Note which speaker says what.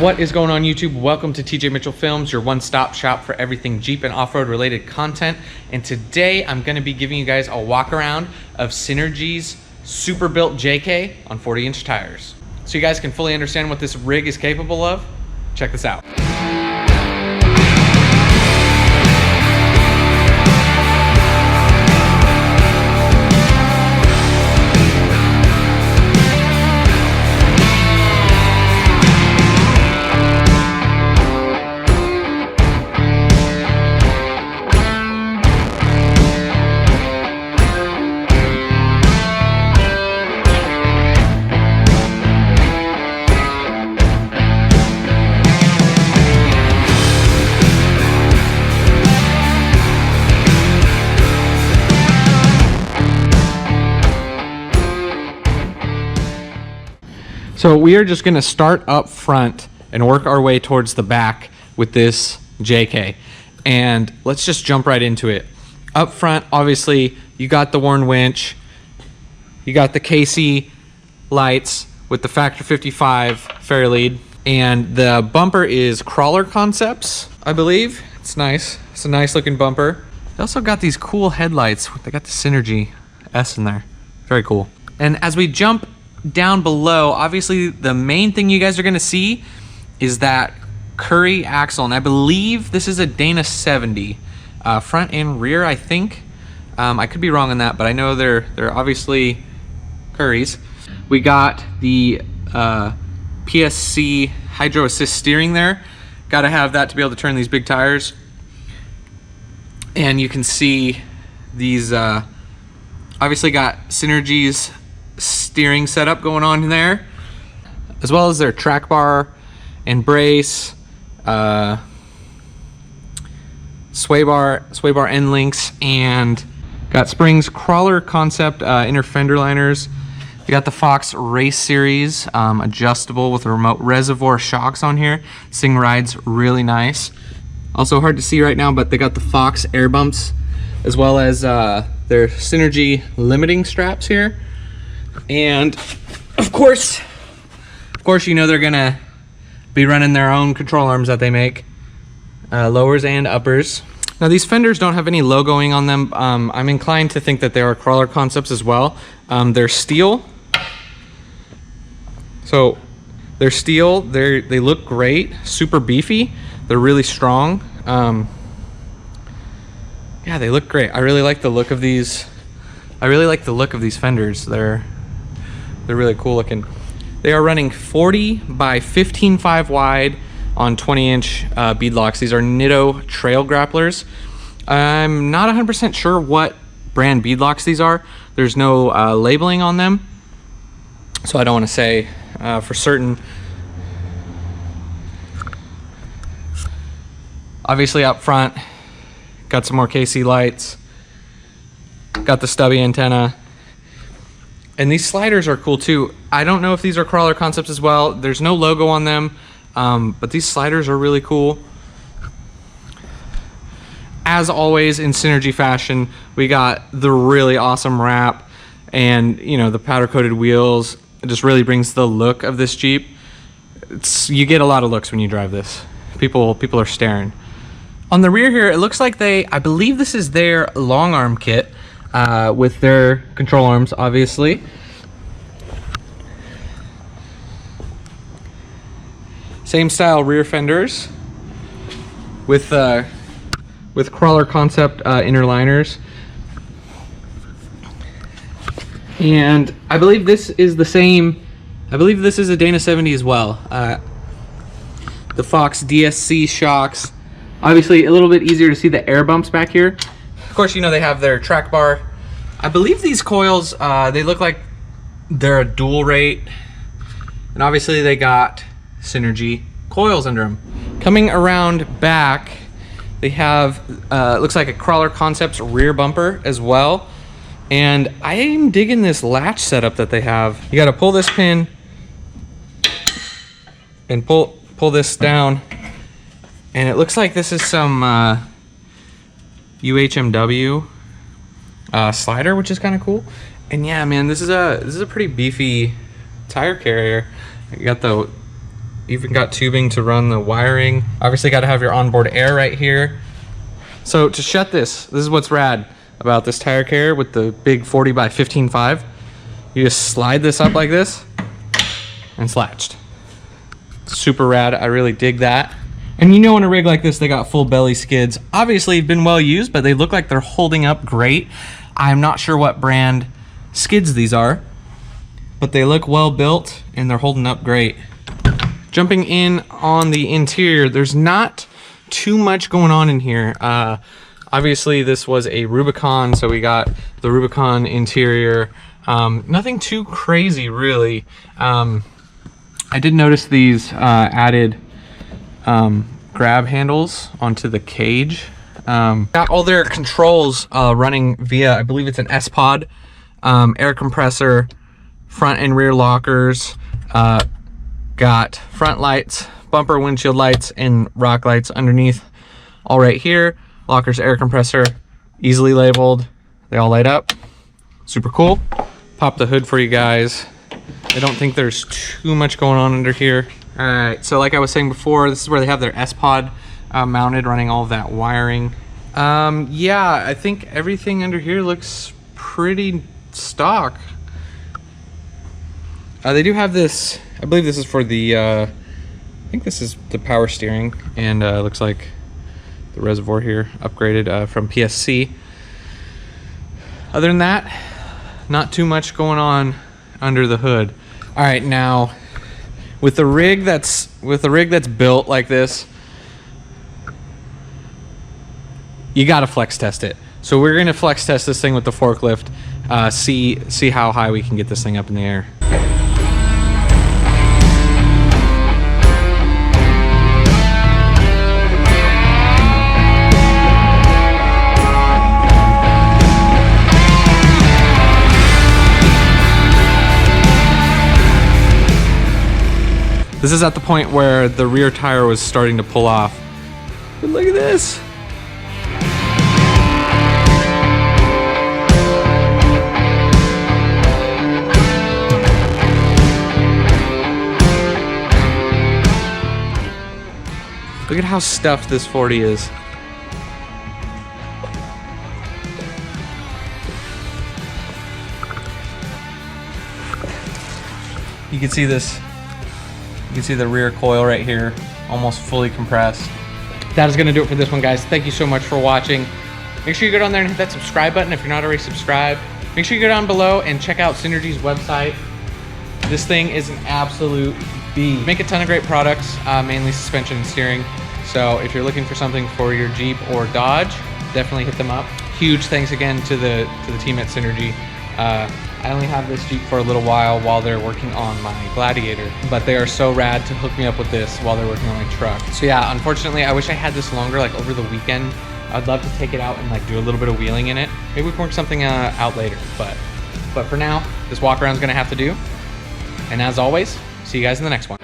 Speaker 1: What is going on, YouTube? Welcome to TJ Mitchell Films, your one-stop shop for everything Jeep and off-road related content. And today I'm going to be giving you guys a walk around of Synergy's super built JK on 40-inch tires. So you guys can fully understand what this rig is capable of, check this out. So we are just gonna start up front and work our way towards the back with this JK. And let's just jump right into it. Up front, obviously, you got the Warn winch, you got the KC lights with the Factor 55 fair lead, and the bumper is Crawler Concepts, I believe. It's nice, it's a nice looking bumper. They also got these cool headlights. They got the Synergy S in there, very cool. And as we jump down below, obviously the main thing you guys are going to see is that Currie Axle, and I believe this is a Dana 70 front and rear, I think. I could be wrong on that, but I know they're obviously Curries. We got the PSC hydro assist steering there. Got to have that to be able to turn these big tires. And you can see these obviously got Synergy's steering setup going on in there, as well as their track bar and brace, sway bar end links, and got Springs Crawler Concept inner fender liners. We got the Fox Race Series adjustable with remote reservoir shocks on here. This thing rides really nice. Also hard to see right now, but they got the Fox air bumps, as well as their Synergy limiting straps here. And of course, you know they're gonna be running their own control arms that they make, lowers and uppers. Now these fenders don't have any logoing on them. I'm inclined to think that they are Crawler Concepts as well. They're steel, so they're steel. They look great, super beefy. They're really strong. Yeah, they look great. I really like the look of these. Fenders. They're really cool looking. They are running 40 by 15.5 wide on 20-inch beadlocks. These are Nitto trail grapplers. I'm not 100% sure what brand beadlocks these are. There's no labeling on them, so I don't want to say for certain. Obviously up front, got some more KC lights, got the stubby antenna. And these sliders are cool too. I don't know if these are Crawler Concepts as well. There's no logo on them, but these sliders are really cool. As always, in Synergy fashion, we got the really awesome wrap, and you know, the powder coated wheels. It just really brings the look of this Jeep. You get a lot of looks when you drive this. People are staring. On the rear here, it looks like I believe this is their long arm kit. With their control arms, obviously. Same style rear fenders with Crawler Concept inner liners. And I believe this is the same. I believe this is a Dana 70 as well. The Fox DSC shocks. Obviously, a little bit easier to see the air bumps back here. Of course, you know they have their track bar. I believe these coils, they look like they're a dual rate. And obviously they got Synergy coils under them. Coming around back, they have, looks like a Crawler Concepts rear bumper as well. And I'm digging this latch setup that they have. You gotta pull this pin and pull this down. And it looks like this is some UHMW slider, which is kind of cool. And yeah, man, this is a pretty beefy tire carrier. You got the Even got tubing to run the wiring. Obviously got to have your onboard air right here. So to shut this is what's rad about this tire carrier with the big 40 by 15.5. You just slide this up like this and it's latched. Super rad, I really dig that. And you know, in a rig like this, they got full belly skids. Obviously been well used, but they look like they're holding up great. I'm not sure what brand skids these are, but they look well built and they're holding up great. Jumping in on the interior, there's not too much going on in here. Obviously this was a Rubicon, so we got the Rubicon Interior. Nothing too crazy really. I did notice these added grab handles onto the cage. Got all their controls running via, I believe it's an S-Pod, air compressor, front and rear lockers, got front lights, bumper windshield lights, and rock lights underneath, all right here. Lockers, air compressor, easily labeled. They all light up. Super cool. Pop the hood for you guys. I don't think there's too much going on under here. All right, so like I was saying before, this is where they have their S-Pod mounted, running all of that wiring. Yeah, I think everything under here looks pretty stock. They do have this, I believe this is for the, I think this is the power steering, and looks like the reservoir here upgraded from PSC. Other than that, not too much going on under the hood. All right, now with the rig that's built like this, you gotta flex test it. So we're gonna flex test this thing with the forklift, see how high we can get this thing up in the air. This is at the point where the rear tire was starting to pull off. But look at this. Look at how stuffed this 40 is. You can see this. You can see the rear coil right here, almost fully compressed. That is gonna do it for this one, guys. Thank you so much for watching. Make sure you go down there and hit that subscribe button if you're not already subscribed. Make sure you go down below and check out Synergy's website. This thing is an absolute beast. Make a ton of great products, mainly suspension and steering. So if you're looking for something for your Jeep or Dodge, definitely hit them up. Huge thanks again to the team at Synergy. I only have this Jeep for a little while they're working on my Gladiator, but they are so rad to hook me up with this while they're working on my truck. So yeah, unfortunately, I wish I had this longer, like over the weekend. I'd love to take it out and like do a little bit of wheeling in it. Maybe we can work something out later, but for now, this walk around is gonna have to do. And as always, see you guys in the next one.